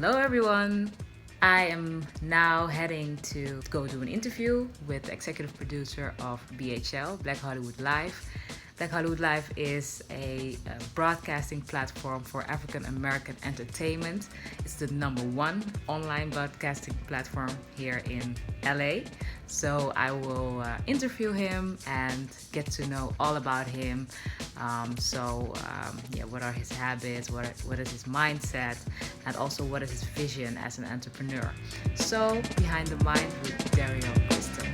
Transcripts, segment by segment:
Hello, everyone. I am now heading to go do an interview with the executive producer of BHL, Black Hollywood Live. Black Hollywood Live is a broadcasting platform for African American entertainment. It's the #1 online broadcasting platform here in LA. So I will interview him and get to know all about him. What are his habits? What is his mindset? And also what is his vision as an entrepreneur? So Behind the Mind with Derrial Christon.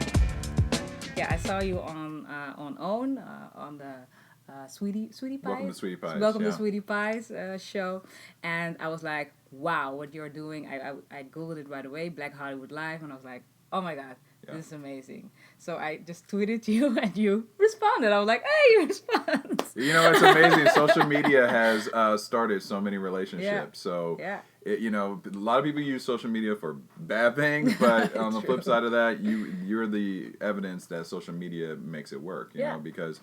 Yeah, I saw you on OWN on the Sweetie Pies. Welcome to Sweetie Pies. Welcome to Sweetie Pies show, and I was like, wow, what you're doing. I googled it right away, Black Hollywood Live, and I was like, oh my god, this is amazing. So I just tweeted you, and you responded. I was like, hey, you respond. You know, it's amazing. Social media has started so many relationships. So, a lot of people use social media for bad things, but on the flip side of that, you're the evidence that social media makes it work. You know, because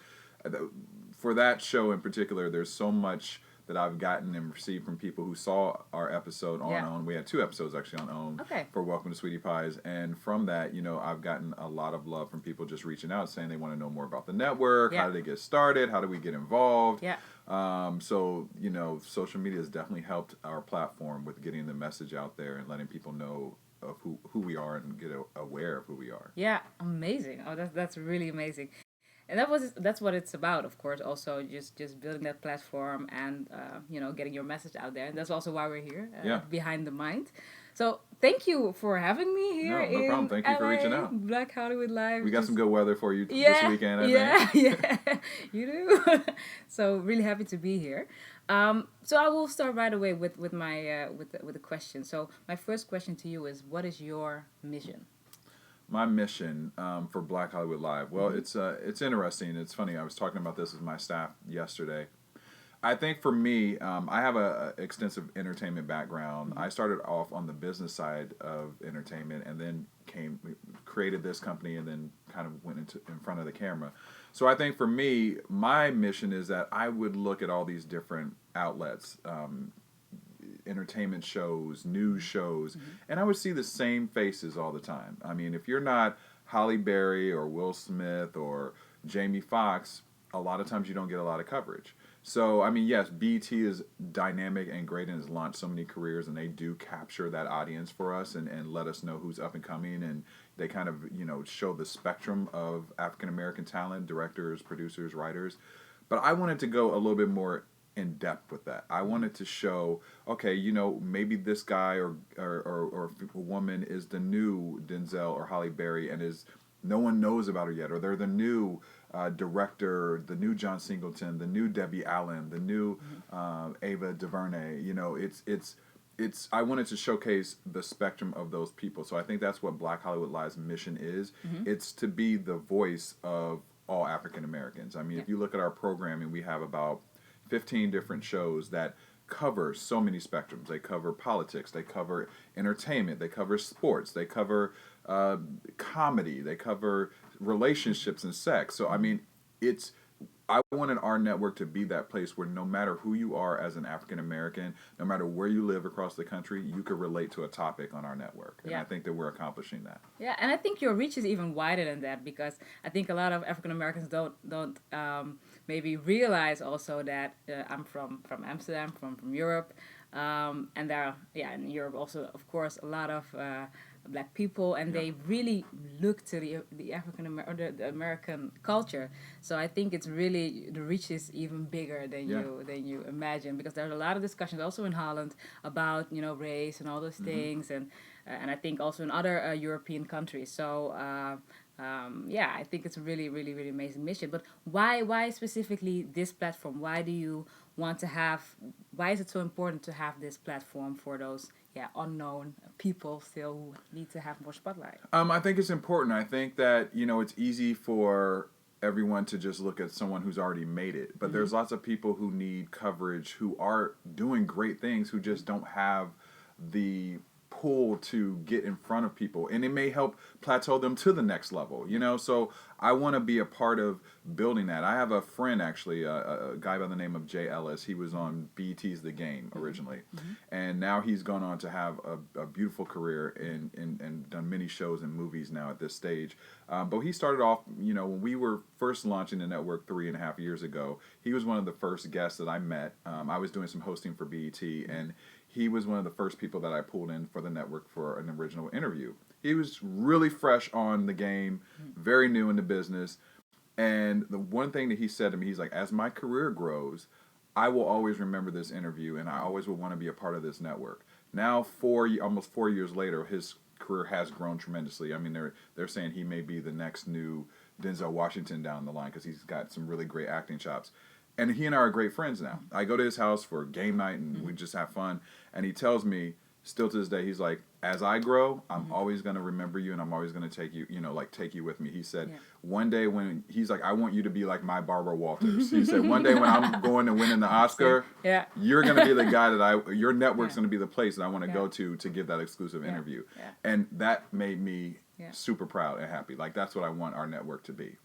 for that show in particular, there's so much that I've gotten and received from people who saw our episode on OWN. We had 2 episodes actually on OWN for Welcome to Sweetie Pies. And from that, I've gotten a lot of love from people just reaching out saying they want to know more about the network. How did they get started? How do we get involved? Social media has definitely helped our platform with getting the message out there and letting people know of who we are and get aware of who we are. Yeah, amazing. Oh, that's really amazing. And that's what it's about, of course. Also, just building that platform and getting your message out there. And that's also why we're here, Behind the Mind. So thank you for having me here. No problem. Thank you for reaching out. Black Hollywood Live. We got some good weather for you this weekend, I think. Yeah, you do. So really happy to be here. So I will start right away with my with the question. So my first question to you is, what is your mission? My mission for Black Hollywood Live. Well, it's interesting. It's funny. I was talking about this with my staff yesterday. I think for me, I have a extensive entertainment background. I started off on the business side of entertainment, and then created this company, and then kind of went in front of the camera. So I think for me, my mission is that I would look at all these different outlets. Entertainment shows, news shows, and I would see the same faces all the time. I mean, if you're not Halle Berry or Will Smith or Jamie Foxx, a lot of times you don't get a lot of coverage. So, I mean, yes, BET is dynamic and great and has launched so many careers, and they do capture that audience for us and let us know who's up and coming, and they kind of, show the spectrum of African American talent, directors, producers, writers. But I wanted to go a little bit more in depth with that. I wanted to show, okay, maybe this guy or woman is the new Denzel or Halle Berry, and no one knows about her yet, or they're the new director, the new John Singleton, the new Debbie Allen, the new Ava DuVernay. It's I wanted to showcase the spectrum of those people. So I think that's what Black Hollywood Live's mission is. It's to be the voice of all African Americans. I mean, if you look at our programming, we have about 15 different shows that cover so many spectrums. They cover politics, they cover entertainment, they cover sports, they cover comedy, they cover relationships and sex. So I mean, I wanted our network to be that place where no matter who you are as an African American, no matter where you live across the country, you could relate to a topic on our network. And I think that we're accomplishing that. Yeah, and I think your reach is even wider than that, because I think a lot of African Americans don't maybe realize also that I'm from Amsterdam, from Europe, and there are in Europe also, of course, a lot of Black people, and they really look to the the American culture. So I think it's really, the reach is even bigger than you imagine, because there's a lot of discussions also in Holland about race and all those things, and I think also in other European countries. So I think it's a really, really, really amazing mission. But why specifically this platform? Why is it so important to have this platform for those unknown people still who need to have more spotlight? I think it's important. I think that, it's easy for everyone to just look at someone who's already made it. But there's lots of people who need coverage, who are doing great things, who just don't have the pull to get in front of people, and it may help plateau them to the next level. So I want to be a part of building that. I have a friend, actually, a guy by the name of Jay Ellis. He was on BET's The Game originally, and now he's gone on to have a beautiful career and done many shows and movies now at this stage. But he started off, when we were first launching the network 3.5 years ago, he was one of the first guests that I met. I was doing some hosting for BET, and he was one of the first people that I pulled in for the network for an original interview. He was really fresh on the game, very new in the business. And the one thing that he said to me, he's like, as my career grows, I will always remember this interview, and I always will want to be a part of this network. Now, almost 4 years later, his career has grown tremendously. I mean, they're saying he may be the next new Denzel Washington down the line because he's got some really great acting chops. And he and I are great friends now. I go to his house for game night, and we just have fun. And he tells me, still to this day, he's like, as I grow, I'm always going to remember you, and I'm always going to take you, take you with me. He said, one day when, he's like, I want you to be like my Barbara Walters. He said, one day when I'm going and winning the Oscar, you're going to be the guy your network's going to be the place that I want to go to give that exclusive interview. And that made me super proud and happy. Like, that's what I want our network to be.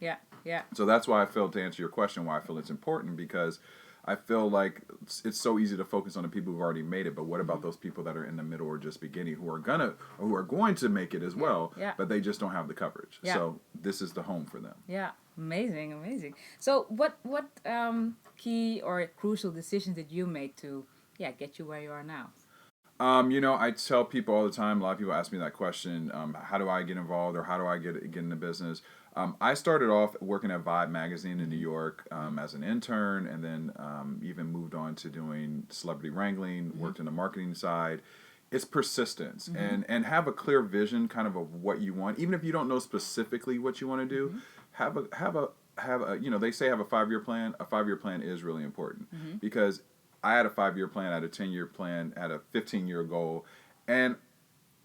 So that's why I feel, to answer your question, why I feel it's important, because I feel like it's so easy to focus on the people who've already made it, but what about those people that are in the middle or just beginning who are going to make it as well, but they just don't have the coverage. So this is the home for them. Yeah, amazing. So what key or crucial decisions did you make to get you where you are now? I tell people all the time, a lot of people ask me that question, how do I get involved, or how do I get in the business? I started off working at Vibe magazine in New York as an intern, and then even moved on to doing celebrity wrangling, worked in the marketing side. It's persistence and have a clear vision kind of what you want. Even if you don't know specifically what you want to do, have a they say have a 5-year plan. A 5-year plan is really important because I had a 5-year plan, I had a 10-year plan, I had a 15-year goal. And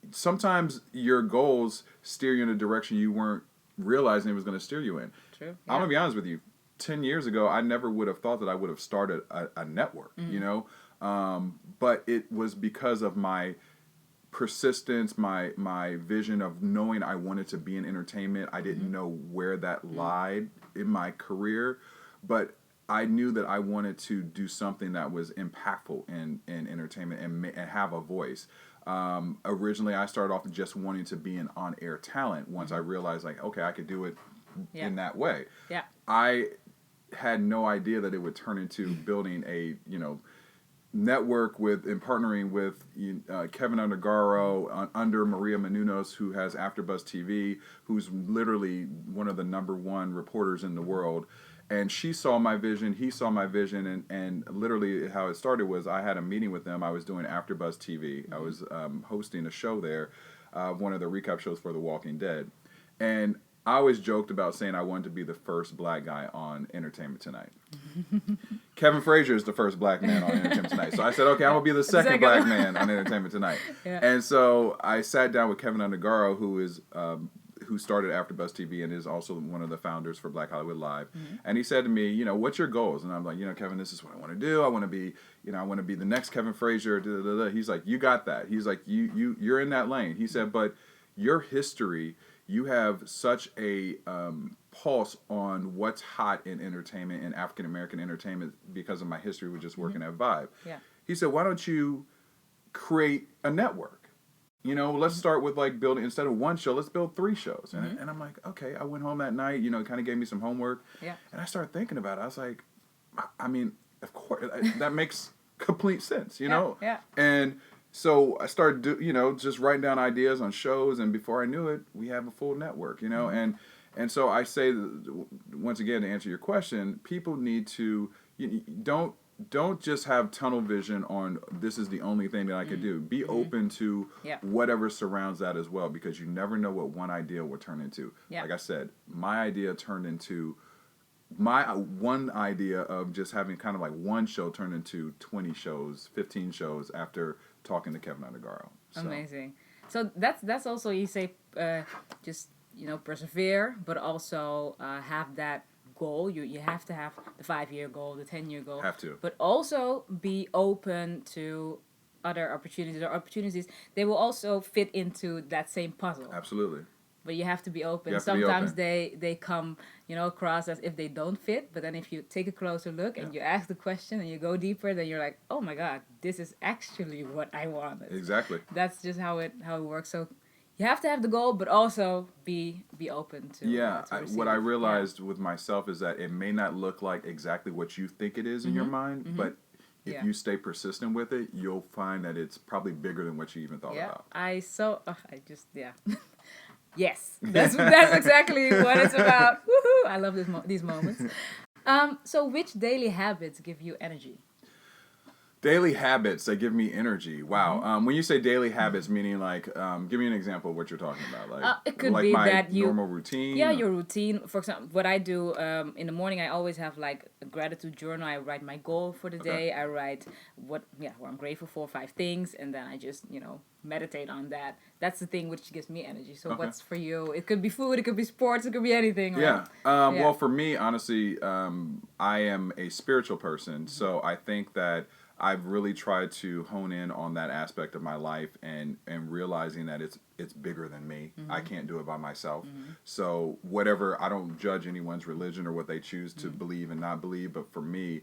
sometimes your goals steer you in a direction you weren't realizing it was going to steer you in. True. Yeah. I'm going to be honest with you. 10 years ago, I never would have thought that I would have started a network, but it was because of my persistence, my vision of knowing I wanted to be in entertainment. I didn't know where that lied in my career, but I knew that I wanted to do something that was impactful in entertainment and have a voice. Originally, I started off just wanting to be an on-air talent. Once I realized, like, okay, I could do it in that way. Yeah. I had no idea that it would turn into building a, network and partnering with Kevin Undergaro under Maria Menounos, who has AfterBuzz TV, who's literally one of the #1 reporters in the world. And she saw my vision, he saw my vision, and literally how it started was I had a meeting with them. I was doing AfterBuzz TV. I was hosting a show there, one of the recap shows for The Walking Dead. And I always joked about saying I wanted to be the first black guy on Entertainment Tonight. Kevin Frazier is the first black man on Entertainment Tonight. So I said, okay, I'm going to be the second black man on Entertainment Tonight. And so I sat down with Kevin Undergaro, who started AfterBuzz TV and is also one of the founders for Black Hollywood Live. And he said to me, what's your goals? And I'm like, Kevin, this is what I want to do. I want to be, I want to be the next Kevin Frazier. Da, da, da. He's like, you got that. He's like, you're in that lane. He said, but your history, you have such a pulse on what's hot in entertainment and African American entertainment because of my history with just working at Vibe. He said, why don't you create a network? Let's start with like building, instead of one show, let's build 3 shows. And I'm like, okay. I went home that night, it kind of gave me some homework. And I started thinking about it. I was like, I mean, of course, that makes complete sense, And so I started, just writing down ideas on shows. And before I knew it, we have a full network, And so I say, once again, to answer your question, people need to, don't just have tunnel vision on this is the only thing that I could do. Be open to whatever surrounds that as well, because you never know what one idea will turn into. Like I said, my idea turned into my one idea of just having kind of like one show turned into 20 shows, 15 shows after talking to Kevin Undergaro. So. Amazing. So that's also, you say, just, persevere, but also have that goal. You have to have the 5-year goal, the 10-year goal. Have to. But also be open to other opportunities, they will also fit into that same puzzle. Absolutely. but you have to be open. You have to be Sometimes open. they come, across as if they don't fit, but then if you take a closer look and you ask the question and you go deeper, then you're like, oh my god, this is actually what I wanted. Exactly. That's just how it works. So you have to have the goal, but also be open to to receive what I it. realized with myself is that it may not look like exactly what you think it is in your mind, but if you stay persistent with it, you'll find that it's probably bigger than what you even thought about. Yes, that's exactly what it's about. Woohoo! I love these moments. So which daily habits give you energy? Daily habits that give me energy. Wow. When you say daily habits, meaning like, give me an example of what you're talking about. Like, It could like be my that you normal routine. Yeah, your routine. For example, what I do in the morning, I always have like a gratitude journal. I write my goal for the day. I write what I'm grateful for, 5 things, and then I just meditate on that. That's the thing which gives me energy. So what's for you? It could be food, it could be sports, it could be anything. Right? Yeah. Well, for me, honestly, I am a spiritual person, so I think that I've really tried to hone in on that aspect of my life and realizing that it's bigger than me. I can't do it by myself. So whatever, I don't judge anyone's religion or what they choose to believe and not believe, but for me,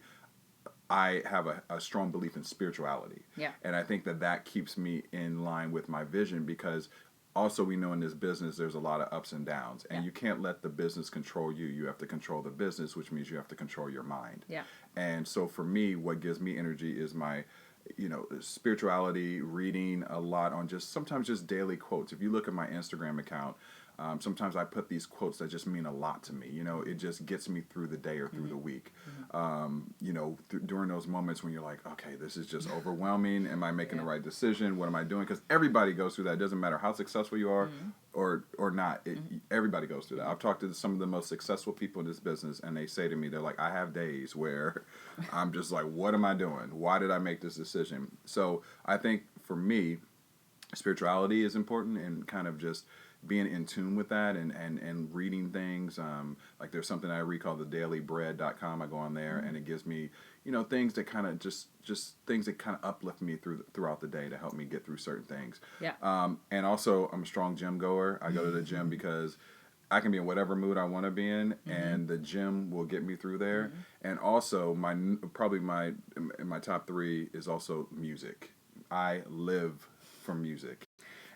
I have a strong belief in spirituality. Yeah. And I think that keeps me in line with my vision because also we know in this business there's a lot of ups and downs and you can't let the business control you. You have to control the business, which means you have to control your mind. Yeah. And so for me, what gives me energy is my spirituality, reading a lot on sometimes just daily quotes. If you look at my Instagram account, sometimes I put these quotes that just mean a lot to me. It just gets me through the day or through the week. During those moments when you're like, okay, this is just overwhelming. Am I making the right decision? What am I doing? Because everybody goes through that. It doesn't matter how successful you are or not. Everybody goes through that. I've talked to some of the most successful people in this business, and they say to me, they're like, I have days where I'm just like, what am I doing? Why did I make this decision? So I think for me, spirituality is important and kind of just being in tune with that and reading things. Like there's something I read called thedailybread.com. I go on there and it gives me, things that kind of just things that kind of uplift me throughout the day to help me get through certain things. Yeah. And also I'm a strong gym goer. I go to the gym because I can be in whatever mood I want to be in, and the gym will get me through there. And also probably in my top 3 is also music. I live for music.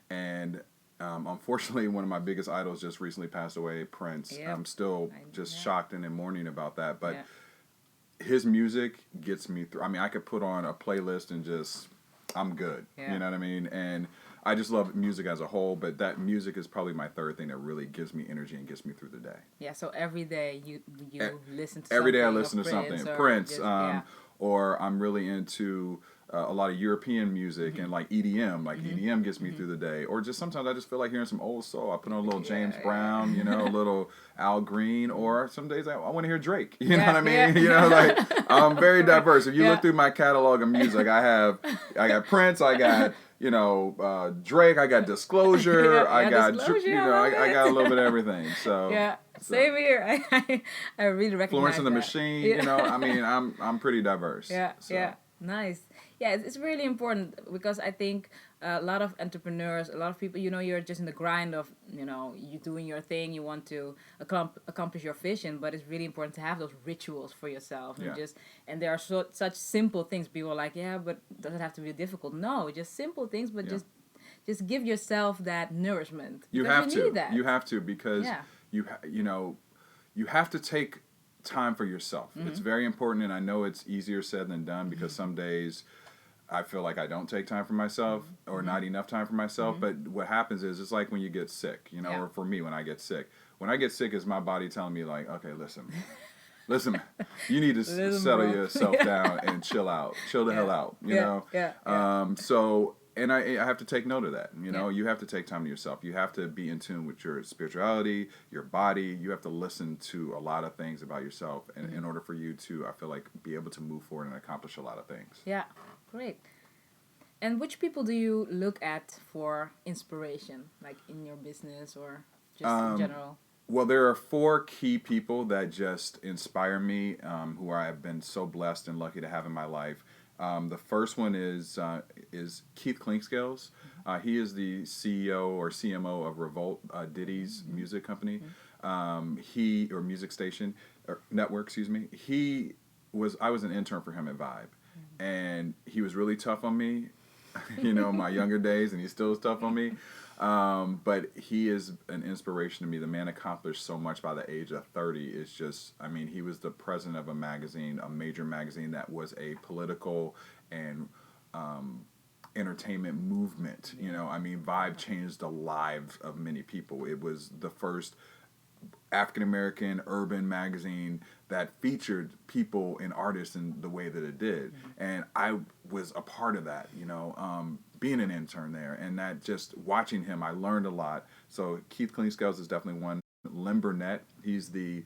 And unfortunately, one of my biggest idols just recently passed away, Prince. Yep. I'm still just shocked and in mourning about that. But his music gets me through. I mean, I could put on a playlist and I'm good. Yeah. You know what I mean? And I just love music as a whole, but that music is probably my third thing that really gives me energy and gets me through the day. Yeah, so every day you listen to every something. day I listen to Prince something. or Prince, just, or I'm really into a lot of European music and like EDM. Like EDM gets me through the day. Or just sometimes I just feel like hearing some old soul. I put on a little James Brown, a little Al Green. Or some days I want to hear Drake. You know what I mean? Like I'm very diverse. If you look through my catalog of music, I got Prince. I got Drake. I got Disclosure. I got I got a little bit of everything. So yeah. Same here. I really recognize Florence and the that. Machine. I mean, I'm pretty diverse. Yeah. So. Yeah. Nice. Yeah, it's really important because I think a lot of entrepreneurs, a lot of people, you're just in the grind of, you doing your thing, you want to accomplish your vision, but it's really important to have those rituals for yourself. And there are such simple things. People are like, yeah, but does it have to be difficult? No, just simple things, but just give yourself that nourishment. You have to. Need that. You have to because you have to take time for yourself. It's very important, and I know it's easier said than done because some days I feel like I don't take time for myself or not enough time for myself. But what happens is it's like when you get sick, or for me when I get sick. When I get sick, is my body telling me like, okay, listen, you need to settle yourself down and chill the hell out, you know. So. And I have to take note of that. You have to take time to yourself. You have to be in tune with your spirituality, your body. You have to listen to a lot of things about yourself in order for you to, I feel like, be able to move forward and accomplish a lot of things. Yeah, great. And which people do you look at for inspiration, like in your business or just in general? Well, there are 4 key people that just inspire me, who I have been so blessed and lucky to have in my life. The first one is is Keith Clinkscales. He is the CEO or CMO of Revolt, Diddy's music company. Or music station or network, excuse me. I was an intern for him at Vibe, and he was really tough on me, my younger days, and he still is tough on me. But he is an inspiration to me. The man accomplished so much by the age of 30. It's just, he was the president of a major magazine that was a political and entertainment movement. Vibe changed the lives of many people. It was the first African-American urban magazine that featured people and artists in the way that it did. And I was a part of that, being an intern there. And that just watching him, I learned a lot. So Keith Clinkscales is definitely one. Lynn Burnett, he's the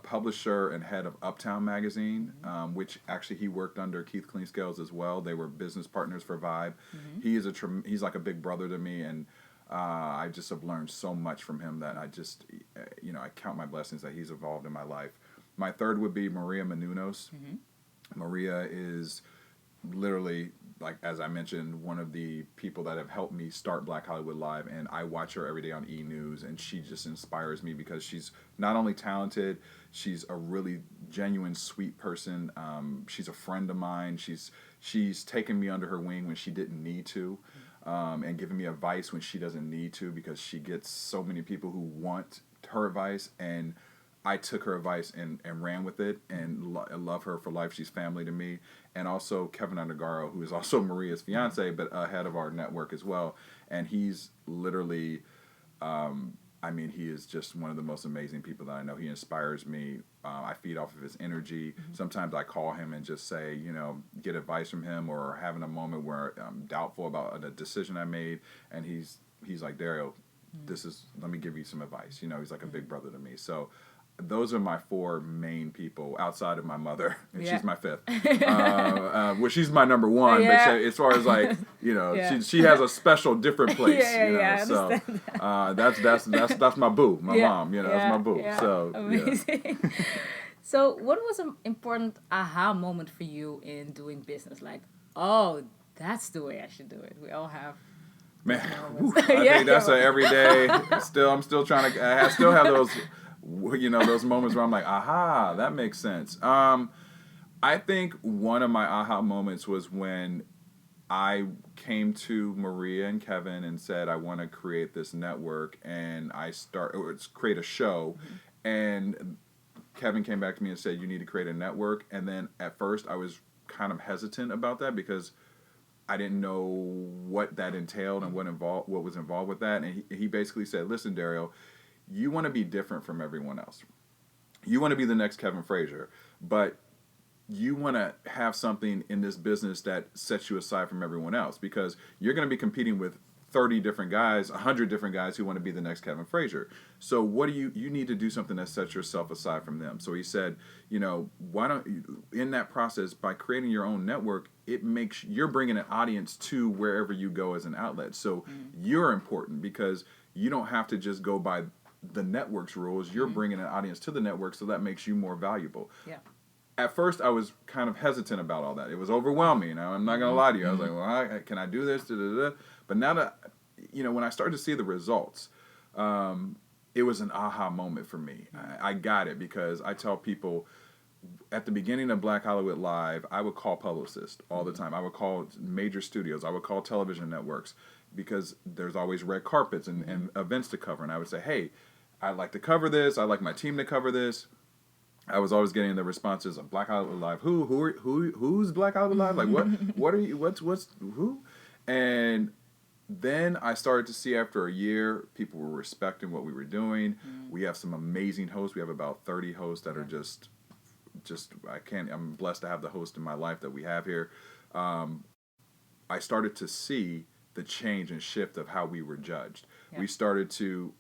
publisher and head of Uptown Magazine, which actually he worked under Keith Clinkscales as well. They were business partners for Vibe. He's like a big brother to me, and I just have learned so much from him that I just, I count my blessings that he's involved in my life. My third would be Maria Menounos. Maria is literally, like, as I mentioned, one of the people that have helped me start Black Hollywood Live, and I watch her every day on E! News, and she just inspires me because she's not only talented, she's a really genuine, sweet person. She's a friend of mine. She's taken me under her wing when she didn't need to. And giving me advice when she doesn't need to, because she gets so many people who want her advice, and I took her advice and ran with it, and love her for life. She's family to me. And also Kevin Undergaro, who is also Maria's fiance, but head of our network as well. And he's literally, he is just one of the most amazing people that I know. He inspires me. I feed off of his energy. Sometimes I call him and just say, get advice from him, or having a moment where I'm doubtful about a decision I made. And he's like, Derrial, let me give you some advice. He's like a big brother to me. So those are my four main people outside of my mother, and she's my fifth. Well, she's my number one, but as far as like, she has a special, different place. So that's my boo, my mom. That's my boo. So amazing. So, what was an important aha moment for you in doing business? Like, oh, that's the way I should do it. We all have. Man, I think that's an everyday. I'm still trying to. I still have those. Those moments where I'm like, aha, that makes sense. I think one of my aha moments was when I came to Maria and Kevin and said, I want to create this network, and create a show. And Kevin came back to me and said, you need to create a network. And then at first I was kind of hesitant about that, because I didn't know what that entailed and what was involved with that. And he basically said, listen, Derrial, you want to be different from everyone else. You want to be the next Kevin Frazier, but you want to have something in this business that sets you aside from everyone else, because you're going to be competing with 30 different guys, 100 different guys who want to be the next Kevin Frazier. So what do you need to do something that sets yourself aside from them. So he said, why don't you, in that process, by creating your own network, it makes, you're bringing an audience to wherever you go as an outlet. So you're important, because you don't have to just go by the network's rules. You're bringing an audience to the network, so that makes you more valuable. Yeah. At first, I was kind of hesitant about all that. It was overwhelming. I'm not going to lie to you. I was like, well, can I do this? But now that, when I started to see the results, it was an aha moment for me. I got it, because I tell people, at the beginning of Black Hollywood Live, I would call publicists all the time. I would call major studios. I would call television networks, because there's always red carpets and events to cover. And I would say, hey, I'd like to cover this. I'd like my team to cover this. I was always getting the responses of Black Hollywood Live. Who's Black Hollywood Live? Like, what are you, what's who? And then I started to see, after a year, people were respecting what we were doing. We have some amazing hosts. We have about 30 hosts that are just I'm blessed to have the host in my life that we have here. I started to see the change and shift of how we were judged. Yeah. We started to,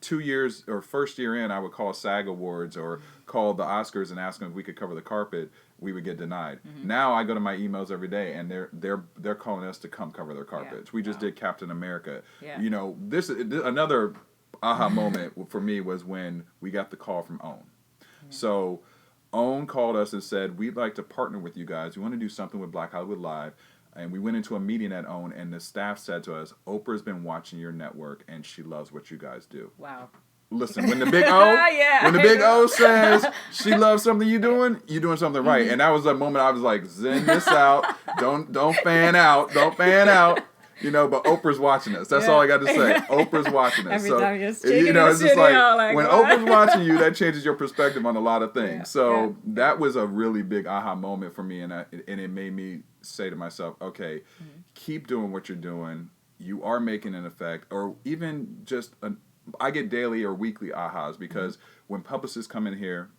2 years or first year in, I would call SAG Awards or call the Oscars and ask them if we could cover the carpet. We would get denied. Now I go to my emails every day, and they're calling us to come cover their carpets. Yeah. We just did Captain America. Yeah. This another aha moment for me was when we got the call from OWN. Yeah. So OWN called us and said, we'd like to partner with you guys. We want to do something with Black Hollywood Live. and we went into a meeting at OWN, and the staff said to us, Oprah's been watching your network, and she loves what you guys do. Wow. Listen, when the big O, when the big O says she loves something you're doing something right. And that was the moment I was like, zen this out. Don't fan out. Don't fan out. You know, but Oprah's watching us. That's all I got to say. Oprah's watching us. Every So, time you're you know, it's just like when what? Oprah's watching you, that changes your perspective on a lot of things. Yeah, so that was a really big aha moment for me, and it made me say to myself, okay, keep doing what you're doing. You are making an effect, or even just I get daily or weekly ahas because when publicists come in here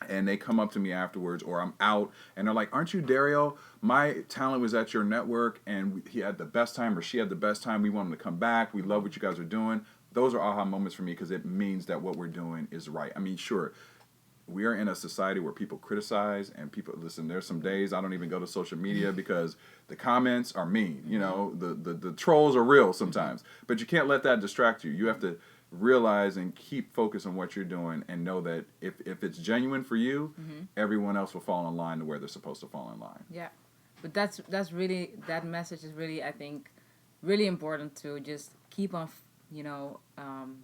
and they come up to me afterwards, or I'm out and they're like, aren't you Derrial? My talent was at your network and he had the best time, or she had the best time. We want him to come back. We love what you guys are doing. Those are aha moments for me because it means that what we're doing is right. I mean, sure, we are in a society where people criticize and people listen. There's some days I don't even go to social media because the comments are mean. You know, the trolls are real sometimes, but you can't let that distract you. You have to realize and keep focused on what you're doing, and know that if it's genuine for you, everyone else will fall in line to where they're supposed to fall in line. Yeah, but that's really, that message is really, I think, really important to just keep on,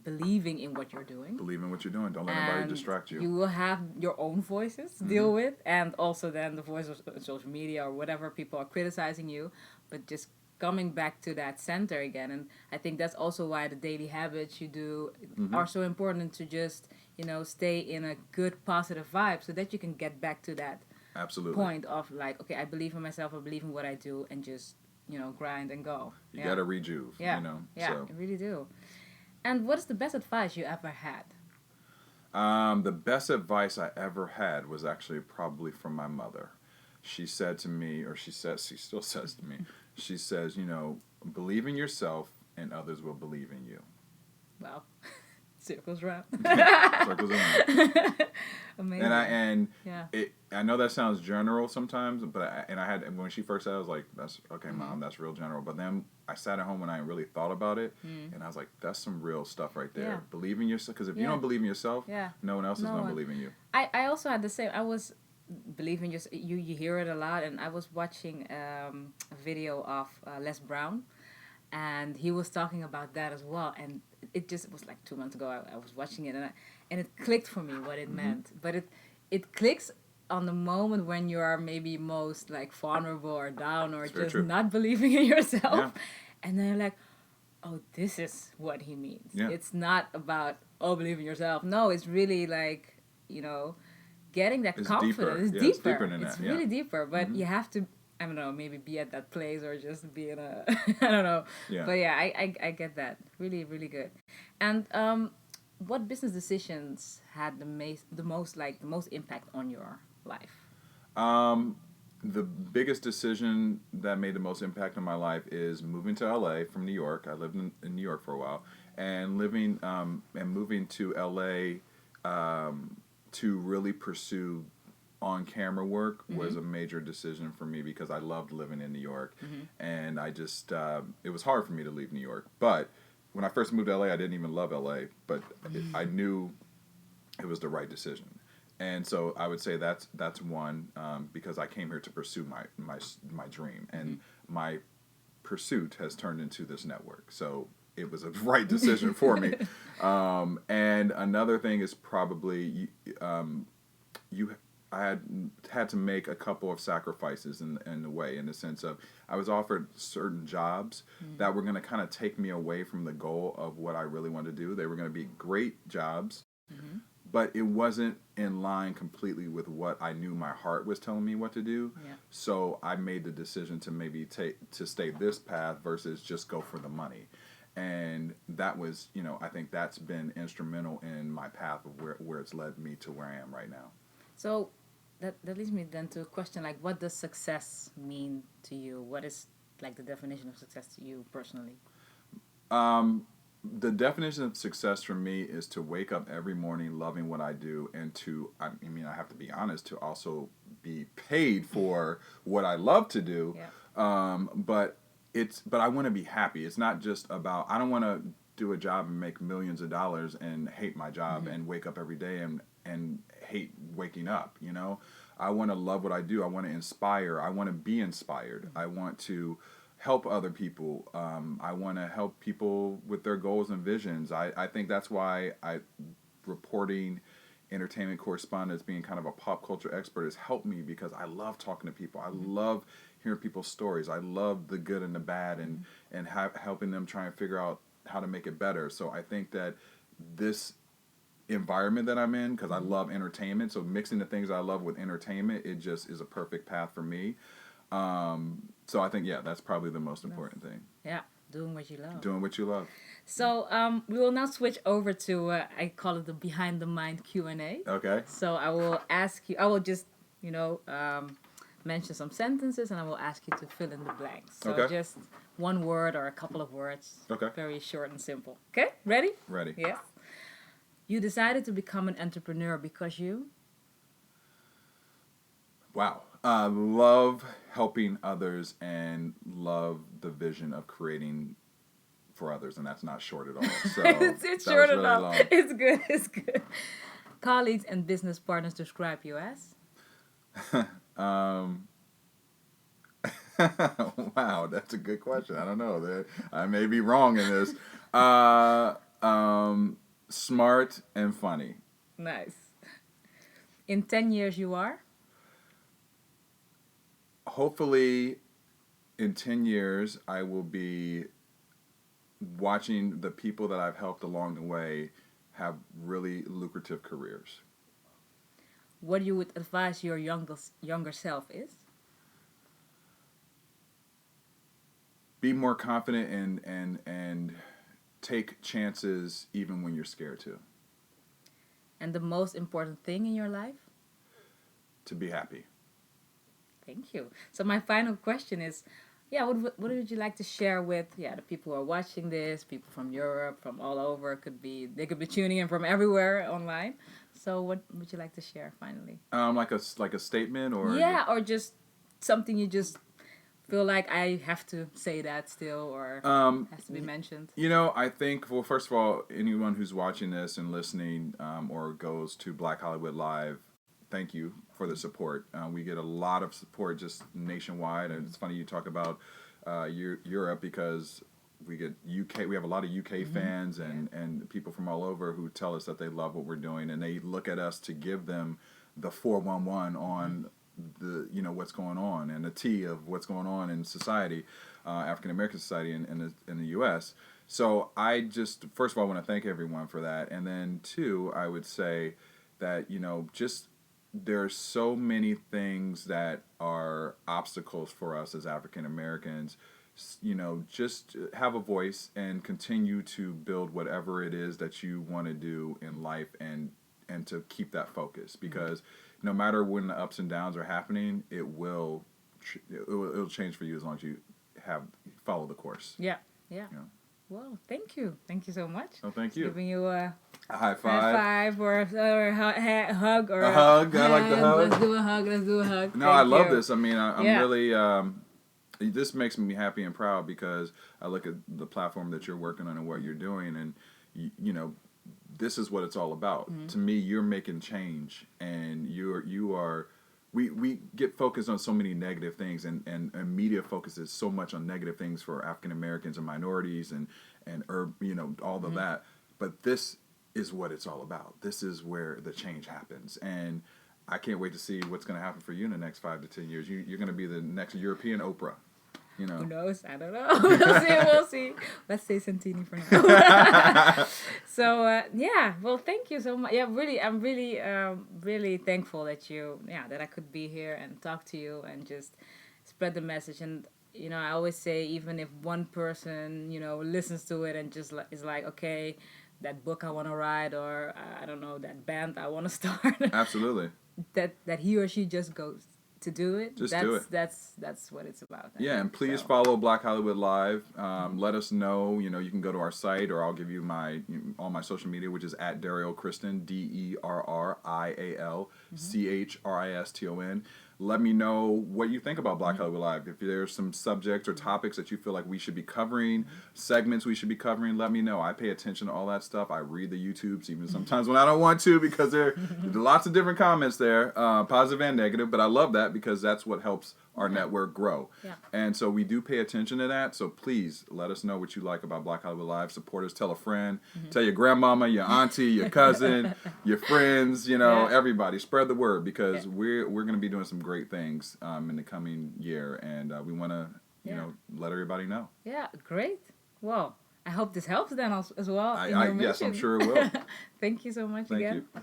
believing in what you're doing. Believe in what you're doing. Don't let anybody distract you. You will have your own voices to deal with, and also then the voice of social media or whatever people are criticizing you, but just coming back to that center again. And I think that's also why the daily habits you do are so important, to just, stay in a good, positive vibe so that you can get back to that point of like, okay, I believe in myself, I believe in what I do, and just, grind and go. You gotta rejuve, Yeah, so. you really do. And what is the best advice you ever had? The best advice I ever had was actually probably from my mother. She said to me, or she still says to me, she says, believe in yourself and others will believe in you. Wow. Circles round. Circles around. Amazing. I know that sounds general sometimes, but when she first said it, I was like, that's okay, Mom, that's real general. But then I sat at home and I really thought about it, and I was like, that's some real stuff right there. Yeah. Believe in yourself, because if you don't believe in yourself, no one else is going to believe in you. I also had the same. I was believing you hear it a lot, and I was watching a video of Les Brown, and he was talking about that as well, and it just was like 2 months ago. I was watching it, and it clicked for me what it meant. But it clicks on the moment when you are maybe most like vulnerable or down, or just not believing in yourself, and then you're like, oh, this is what he means. It's not about believe in yourself. No, it's really like, getting that confidence. It's deeper. It's really deeper, but you have to, I don't know, maybe be at that place, or just be in a, I don't know. Yeah. But yeah, I get that. Really, really good. And what business decisions had the most impact on your life? The biggest decision that made the most impact on my life is moving to LA from New York. I lived in New York for a while, and moving to LA to really pursue on-camera work was a major decision for me, because I loved living in New York, and I just it was hard for me to leave New York. But when I first moved to LA, I didn't even love LA, but I knew it was the right decision. And so I would say that's one, because I came here to pursue my dream, and my pursuit has turned into this network. So it was a right decision for me. And another thing is probably I had to make a couple of sacrifices in the way, in the sense of I was offered certain jobs that were going to kind of take me away from the goal of what I really wanted to do. They were going to be great jobs, but it wasn't in line completely with what I knew my heart was telling me what to do. Yeah. So I made the decision to maybe to stay this path versus just go for the money. And that was, I think that's been instrumental in my path of where it's led me to where I am right now. So that leads me then to a question, like, what does success mean to you? What is like the definition of success to you personally? The definition of success for me is to wake up every morning loving what I do, and I have to be honest, to also be paid for what I love to do. Yeah. But I want to be happy. It's not just about, I don't want to do a job and make millions of dollars and hate my job and wake up every day and hate waking up, I want to love what I do. I want to inspire. I want to be inspired. I want to help other people. I want to help people with their goals and visions. I think that's why reporting entertainment correspondence, being kind of a pop culture expert, has helped me, because I love talking to people. I love hearing people's stories. I love the good and the bad, and helping them try and figure out how to make it better. So I think that this environment that I'm in, because I love entertainment, so mixing the things I love with entertainment, it just is a perfect path for me. So I think, that's probably the most important thing. Yeah, doing what you love. Doing what you love. So we will now switch over to, I call it the Behind the Mind Q&A. Okay. So I will just, mention some sentences, and I will ask you to fill in the blanks. So just one word or a couple of words. Okay. Very short and simple. Okay, ready? Ready. Yes. You decided to become an entrepreneur because you? Wow. Love helping others and love the vision of creating for others, and that's not short at all. So it's short really enough. Long. It's good. It's good. Colleagues and business partners describe you as? Wow, that's a good question. I don't know. I may be wrong in this. Smart and funny. Nice. In 10 years you are? Hopefully, in 10 years, I will be watching the people that I've helped along the way have really lucrative careers. What you would advise your younger self is? Be more confident and take chances even when you're scared to. And the most important thing in your life? To be happy. Thank you. So my final question is, what would you like to share with the people who are watching this, people from Europe, from all over? They could be tuning in from everywhere online. So what would you like to share finally? Like a statement, or or just something you just feel like I have to say that still, or has to be mentioned. I think, well, first of all, anyone who's watching this and listening, or goes to Black Hollywood Live, thank you for the support. We get a lot of support just nationwide, and it's funny you talk about Europe, because we get UK. We have a lot of UK fans and people from all over who tell us that they love what we're doing, and they look at us to give them the 411 on the what's going on, and the T of what's going on in society, African American society in the U.S. So I just, first of all, want to thank everyone for that, and then two, I would say that just there's so many things that are obstacles for us as African Americans. Just have a voice and continue to build whatever it is that you want to do in life, and to keep that focus, because no matter when the ups and downs are happening, it'll change for you as long as you follow the course. Yeah. Well, thank you so much. Oh, thank you. Giving you a high five or a hug or a hug. I like the hug. Let's do a hug. No, I love this. I mean, I'm really. This makes me happy and proud, because I look at the platform that you're working on and what you're doing, and this is what it's all about. To me, you're making change, and you are. We get focused on so many negative things, and media focuses so much on negative things for African Americans and minorities and all of that. But this is what it's all about. This is where the change happens, and I can't wait to see what's going to happen for you in the next 5 to 10 years. You're going to be the next European Oprah. Who knows? I don't know. We'll see. Let's say Sentini for now. So well, thank you so much. Yeah, really, I'm really thankful that that I could be here and talk to you and just spread the message. And I always say, even if one person listens to it and just is like, okay, that book I want to write, or I don't know, that band I want to start. Absolutely. that he or she just goes to do it. Do it. That's what it's about. And please follow Black Hollywood Live. Let us know. You can go to our site, or I'll give you all my social media, which is at Derrial Christon, DerrialChriston. let me know what you think about Black Hollywood Live. If there's some subjects or topics that you feel like we should be covering, segments we should be covering, let me know. I pay attention to all that stuff. I read the YouTubes even sometimes when I don't want to, because there's lots of different comments there, positive and negative, but I love that because that's what helps our network grow. Yeah. And so we do pay attention to that. So please let us know what you like about Black Hollywood Live. Support us. Tell a friend. Tell your grandmama, your auntie, your cousin, your friends, everybody. Spread the word, because we're going to be doing some great things in the coming year. And we want to, let everybody know. Yeah, great. Well, I hope this helps then as well. Yes, I'm sure it will. Thank you so much Thank again. you.